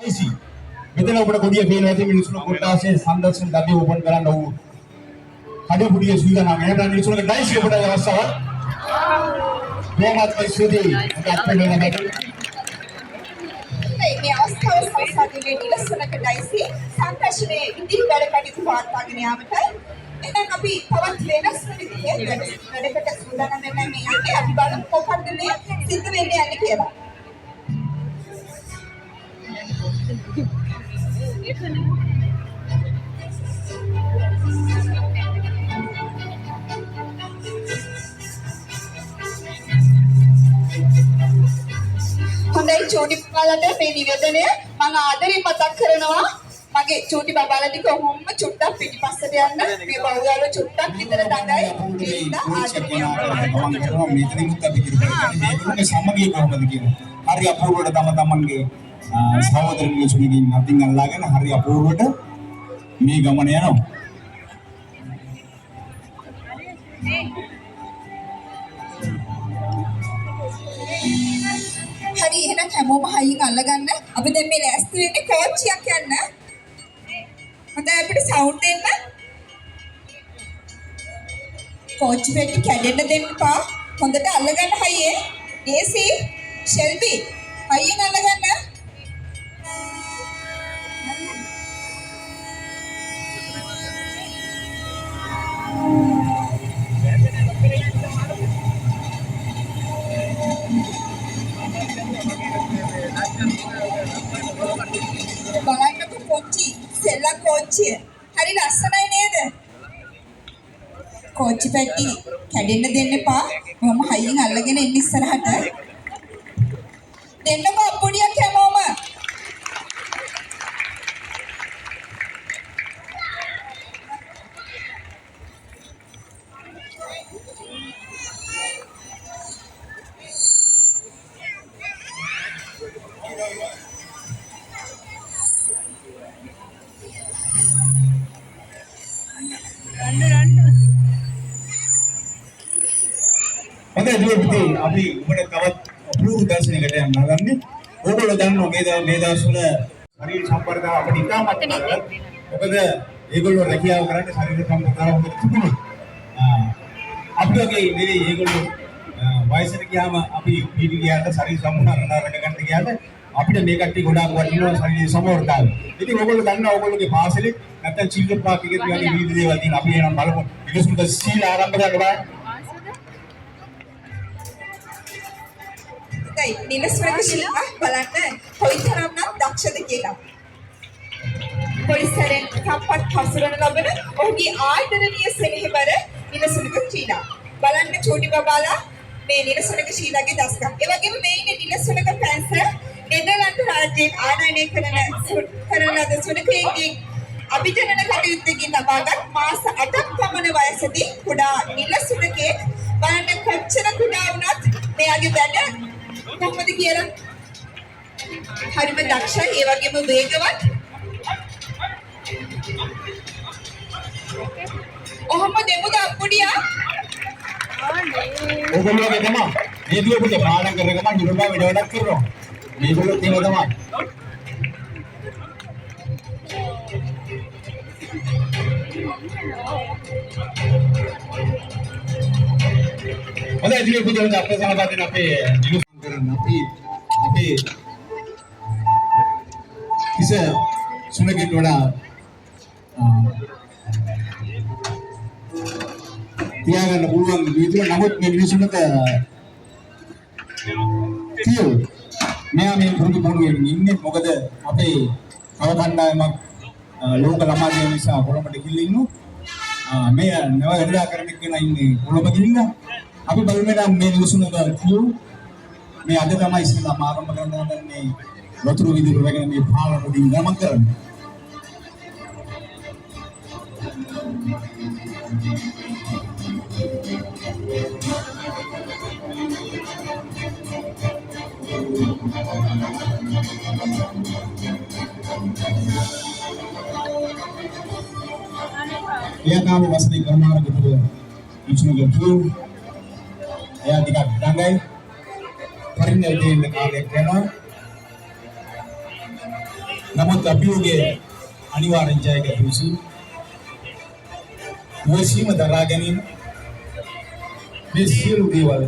IC. මෙතන ඔබට කොඩිය පේන ඇති මිනිස්සුන්ගේ කොටාසේ සංදර්ශන ගතිය ඕපන් කරන්න ඕන. කඩේ පුඩිය සූදානම්. එහෙනම් මිනිස්සුන්ගේ ඩයිසි ඔබට අවස්ථාවක්. බොහොමත් ස්තුතියි. මේ අවස්ථාව සම්බන්ධයෙන් නිලසනක ඩයිසි සංකර්ෂණයේ ඉදිරි වැඩ කටයුතු පවත්වාගෙන යාමට එහෙනම් අපි තවත් වෙනස් විදිහේ වැඩකට සූදානම් වෙන්න මේ යන්නේ අපි බලමු මොකක්ද මේ සිද්ධ වෙන්නේ යන්නේ කියලා. හොඳයි චූටි බබාලට මේ නිවේදනය මම ආදරෙන් මතක් කරනවා මගේ චූටි බබාලට කොහොම චුට්ටක් පිටිපස්සට යන්න මේ බෞද්ධාල චුට්ටක් විතර දඟයි ඉන්න ආදරෙන් මේකෙනුත් අපි කිව්වා මේකේ සමගිය කොහොමද කියන්නේ හරි අපූර්වට තමන්ගේ සහෝදර මිනිසුන්ගෙන් අතින් අල්ලාගෙන හරි අපූර්වට මේ ගමන යනවා හරි එහෙනම් හැමෝම හයියෙන් අල්ලගන්න අපි දැන් මේ ලෑස්ති වෙන්නේ කෝච්චියක් යන්න හොඳයි අපිට සවුන්ඩ් දෙන්න කෝච්චි පෙට්ටි කැඩෙන්න දෙන්න එපා හොඳට අල්ලගන්න හයියේ ඩේසි ෂෙල්බි හයියෙන් අල්ලගන්න බලන්නකො කොච්චි සෙල්ලම් කොච්චිය හරි ලස්සනයි නේද කොච්චි පැටි කැඩෙන්න දෙන්න එපා මම හයියෙන් අල්ලගෙන ඉන්න ඉස්සරහට දෙන්නකො අප්පුඩියක් හැමෝම හොඳයි දුවපිටි අපි උඹට තවත් අපූර්ව දර්ශනයකට යන්න හදන්නේ. ඕගොල්ලෝ දන්නවා මේ දවස් වල ශරීර සම්පර්කය අපිට ඉතාමත් මොකද ඒගොල්ලෝ රැකියාව කරන්නේ ශරීර සම්පර්කය හොඳට තිබුණොත්. අපිටගේ ඉතින් ඒගොල්ලෝ වයසට ගියාම අපි පීඩි ගියාට ශරීර සම්පූර්ණ රැක ගන්න ගියාට අපිට මේ කට්ටිය ගොඩාක් වටිනවා ශරීර සමවර්තාව. ඉතින් ඕගොල්ලෝ දන්නවා ඕගොල්ලෝගේ පාසලේ නැත්නම් චිල්ඩ්‍රන් පාක් එකේ තියෙන විවිධ දේවල් තියෙන අපි එනම් බලමු. ඉලුසුන්ට සීල ආරම්භ කරන්න බෑ. නිලස්වරක ශිල්පා බලන්න කොයිතරම්නම් දක්ෂද කියලා. පොලිසරෙන් සම්පත් හසුරන ලබන ඔහුගේ ආයතනීය සෙනෙහබර නිලස්වරක ශීලා. බලන්න චූටි බබාලා මේ නිලස්වරක ශීලාගේ දස්කම්. ඒ වගේම මේ ඉන්නේ නිලස්වරක පැන්සල් නෙදර්ලන්ත රාජ්‍යයෙන් ආනයනය කරන ලද සුනකයෙක්ගේ අභිජනන කටයුත්තකින් ලබාගත් මාස 8ක් පමණ වයසදී කුඩා නිලස්වරකේ බලන්න කොච්චර කුඩා වුණත් මෙයාගේ වැඩ කොහොමද කියලා හරිම දක්ෂයි ඒ වගේම වේගවත් ඔහොම දෙමුද අප්පුඩියා ඕගොල්ලෝගේ තමයි මේ දුවපිට පාඩම් කරන ගමන් නිරෝධා වැඩක් කරනවා මේගොල්ලෝ තේම තමයි හොඳයි දුවපිට අපේ සමගාතන අපේ අපි ඉස සුනකින් වඩා තියාගන්න පුළුවන් විදිහට නමුත් මේ මිනිසුන්ට කියෝ මෙයා මේ පුරුදු පුරුවෙන් ඉන්නේ මොකද අපේ තව කණ්ඩායමක් ලෝක ළමා දින නිසා කොළඹට ගිහින් ඉන්නවා මේ නව එල්ලා කරන්න කියලා ඉන්නේ කොළඹ ගිහින් අපි බලමු මේ මිනිසුන්ට කියෝ මේ අද තමයි ඉස්සෙල්ලාම ආරම්භ කරන්න හදන්නේ වතුරු විදුරු වගේ මේ පාලන උඩින් ගමන් කරන්නේ. එයා තාම වසනේ කරනවා ගිතුල ඉක්ෂණගේ තුරු එයා ටිකක් දඟයි පරිණතයෙන් කාලයක් යනවා නමුත් අභියෝගයේ අනිවාර්යෙන් ජයගත යුතුයි. ඉවසීම දරා ගැනීම මේ සියලු දේවල්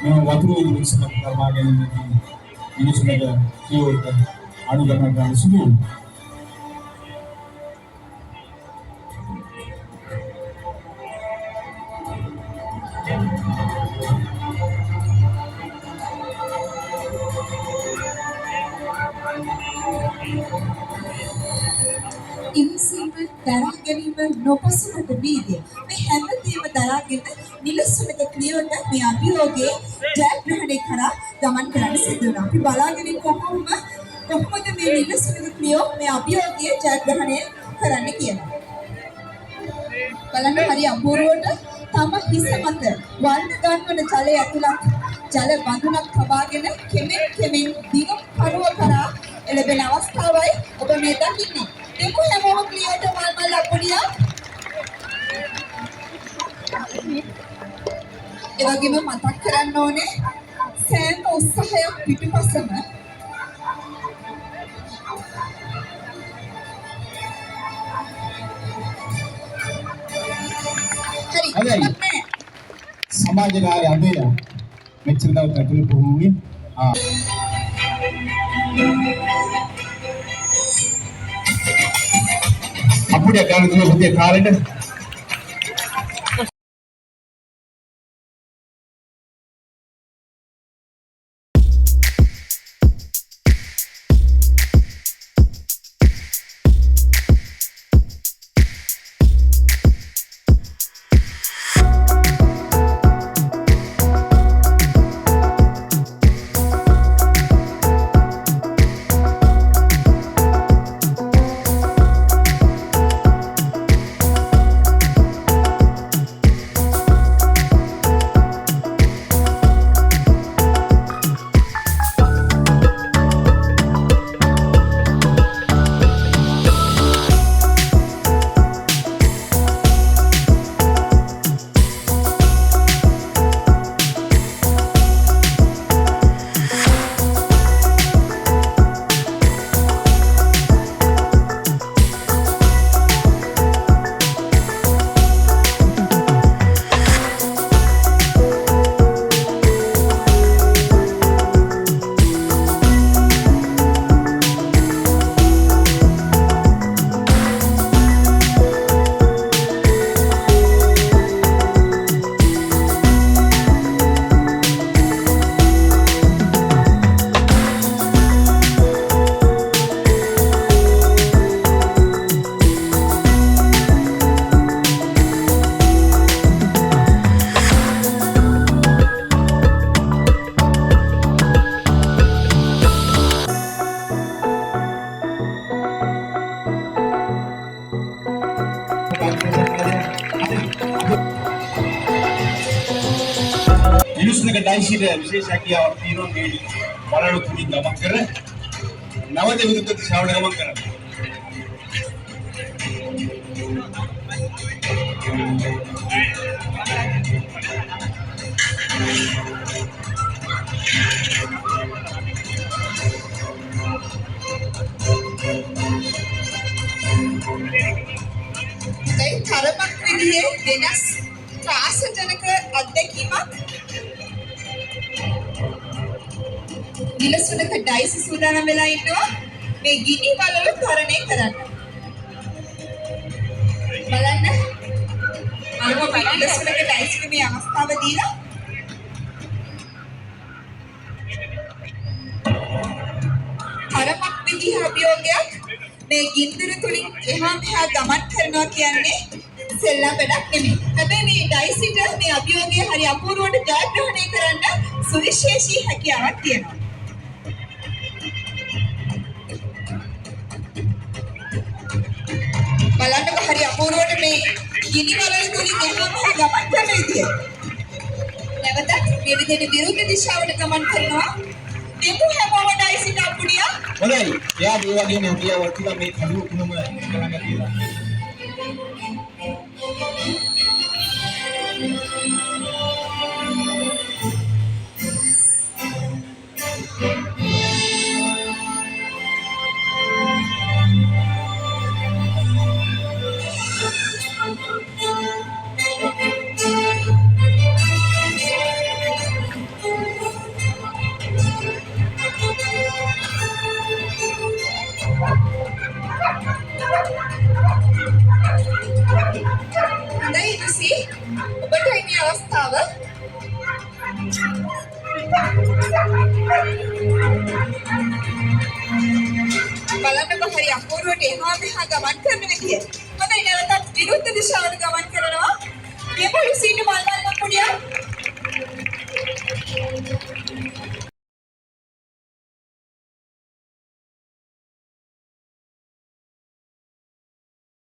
මම වතුරේ විශ්සමක් කරවා ගැනීමදී මිනිසුන්ට කියෝට අනුගමනය කරන සුළු ඉවසීම දරා ගැනීම නොපසුබට වීර්යය මේ හැමදේම දරාගෙන නිලසුනක ක්ලියෝට මේ අභියෝගයේ ජයග්‍රහණය කරා ගමන් කරන්න සිදු වෙනවා. අපි බලාගෙන කොහොමද මේ නිලසුනක ක්ලියෝ මේ අභියෝගයේ ජයග්‍රහණය කරන්න කියලා. බලන්න හරි අපූර්වට තම හිස මත වර්ණ ගන්වන ජලය ඇතුළත් ජල බඳුනක් තබාගෙන කෙමෙන් දිග කරුව කරා එළබෙන අවස්ථාවයි ඔබ මේ දකින්නේ. देखो හැමෝම ක්ලියර්ට මල් ලකුණියා. ඒ වගේම මතක් කරන්න ඕනේ සෑම උත්සාහයක් පිටුපසම හරි සමාජ කාර්ය අධ්‍යයනය මෙච්චර දවස් ඇතුළත පුහුණුනේ අපුඩිය ගන්න දුන්නේ හොදේ කාලෙට මිනිස්සුන්ගේ ඩයිසිට විශේෂ හැකියාවක් තියෙනවා මේ වලලු තුලින් ගමන් කර නවද විරුද්ධ දිශාවට ගමන් කරනවා. දැන් තරමක් විදිහේ වෙනස් ත්‍රාසජනක අත්දැකීමක් නිලසුනක ඩයිස් සූදානම් වෙලා ඉන්නවා මේ ගිනි වලලු තරණය කරන්න. බලන්න අනුව නිලසුනක ඩයිස්ට මේ අවස්ථාව දීලා තරමක් විදිහ අභියෝගයක් මේ ගින්දර තුලින් එහා මෙහා ගමන් කරනවා කියන්නේ සෙල්ලම් වැඩක් නෙමෙයි. හැබැයි මේ ඩයිසිට මේ අභියෝගය හරි අපූර්වට ජයග්‍රහණය කරන්න සුවිශේෂී හැකියාවක් තියෙනවා. බලන්නකො හරි අපූර්වට මේ ගිනි වලලු තුලින් එහා මෙහා ගමන් කරන විදිය. නැවතත් මේ විදිහට විරුද්ධ දිශාවට ගමන් කරනවා. දෙමු හැමෝම ඩයිසිට අපුඩියා. හොඳයි. එයා මේ වගේම හැකියාවක් තියෙනවා මේ කඩුව තුනම කරන්න කියලා. බලන්නකො හරි අපූර්වට එහා මෙහා ගමන් කරන විදිය. හොඳයි නැවතත් විරුද්ධ දිශාවට ගමන් කරනවා. මේ පොලිසියට මල්ලන්න පොඩියක්.